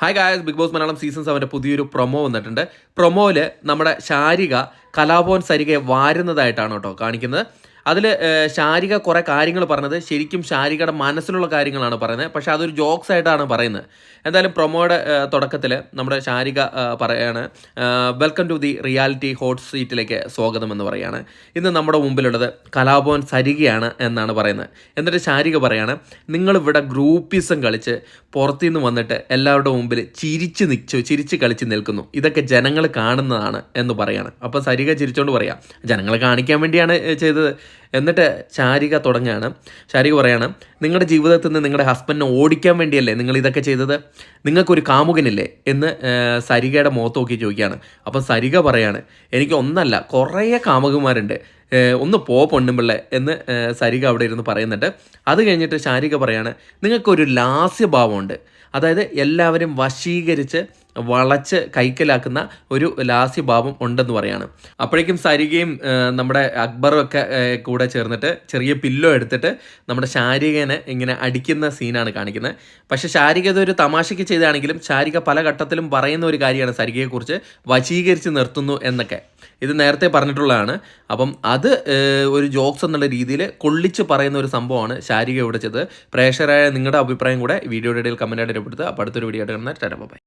Hi guys, Bigg Boss Malayalam season 7 പുതിയൊരു promo വന്നിട്ടുണ്ട്. പ്രൊമോയിൽ നമ്മുടെ ശാരിക കലാഭവൻ സരികയെ വാരുന്നതായിട്ടാണ് കേട്ടോ കാണിക്കുന്നത്. അതിൽ ശാരിക കുറേ കാര്യങ്ങൾ പറഞ്ഞത് ശരിക്കും ശാരികയുടെ മനസ്സിലുള്ള കാര്യങ്ങളാണ് പറയുന്നത്. പക്ഷേ അതൊരു ജോക്സ് ആയിട്ടാണ് പറയുന്നത്. എന്തായാലും പ്രൊമോയുടെ തുടക്കത്തിൽ നമ്മുടെ ശാരിക പറയാണ്, welcome to the reality hot സീറ്റിലേക്ക് സ്വാഗതം എന്ന് പറയാണ്. ഇന്ന് നമ്മുടെ മുമ്പിലുള്ളത് കലാഭവൻ സരികയാണ് എന്നാണ് പറയുന്നത്. എന്നിട്ട് ശാരിക പറയാണ്, നിങ്ങളിവിടെ ഗ്രൂപ്പിസം കളിച്ച് പുറത്തുനിന്ന് വന്നിട്ട് എല്ലാവരുടെ മുമ്പിൽ ചിരിച്ച് കളിച്ച് നിൽക്കുന്നു. ഇതൊക്കെ ജനങ്ങൾ കാണുന്നതാണ് എന്ന് പറയാണ്. അപ്പോൾ സരിക ചിരിച്ചുകൊണ്ട് പറയാം, ജനങ്ങളെ കാണിക്കാൻ വേണ്ടിയാണ് ചെയ്തത്. എന്നിട്ട് ശാരിക തുടങ്ങുകയാണ്. ശാരിക പറയാണ്, നിങ്ങളുടെ ജീവിതത്തിൽ നിന്ന് നിങ്ങളുടെ ഹസ്ബൻഡിനെ ഓടിക്കാൻ വേണ്ടിയല്ലേ നിങ്ങൾ ഇതൊക്കെ ചെയ്തത്? നിങ്ങൾക്കൊരു കാമുകനില്ലേ എന്ന് സരികയുടെ മുഖത്ത് നോക്കി ചോദിക്കുകയാണ്. അപ്പം സരിക പറയാണ്, എനിക്ക് ഒന്നല്ല കുറേ കാമുകന്മാരുണ്ട്, ഒന്ന് പൊണ്ണുമ്പിള്ളേ എന്ന് സരിക അവിടെ ഇരുന്ന് പറയുന്നുണ്ട്. അത് കഴിഞ്ഞിട്ട് ശാരിക പറയാണ്, നിങ്ങൾക്കൊരു ലാസ്യഭാവമുണ്ട്, അതായത് എല്ലാവരും വശീകരിച്ച് വളച്ച് കൈക്കലാക്കുന്ന ഒരു ലാസ്യഭാവം ഉണ്ടെന്ന് പറയാണ്. അപ്പോഴേക്കും സരികയും നമ്മുടെ അക്ബറും ഒക്കെ കൂടെ ചേർന്നിട്ട് ചെറിയ പില്ലോ എടുത്തിട്ട് നമ്മുടെ ശാരികനെ ഇങ്ങനെ അടിക്കുന്ന സീനാണ് കാണിക്കുന്നത്. പക്ഷേ ശാരിക ഇതൊരു തമാശയ്ക്ക് ചെയ്താണെങ്കിലും ശാരിക പല ഘട്ടത്തിലും പറയുന്ന ഒരു കാര്യമാണ് സരികയെക്കുറിച്ച് വശീകരിച്ച് നിർത്തുന്നു എന്നൊക്കെ. ഇത് നേരത്തെ പറഞ്ഞിട്ടുള്ളതാണ്. അപ്പം അത് ഒരു ജോക്സ് എന്നുള്ള രീതിയിൽ കൊള്ളിച്ച് പറയുന്ന ഒരു സംഭവമാണ് ശാരിക ഇവിടെ ചെയ്തത്. പ്രേക്ഷകരായ നിങ്ങളുടെ അഭിപ്രായം കൂടെ വീഡിയോയുടെ ഇടയിൽ കമൻറ്റായിട്ട് രേഖപ്പെടുത്തുക. അപ്പോൾ അടുത്തൊരു വീഡിയോ ആയിട്ട് കാണുന്ന ടാറ്റാ ബൈ.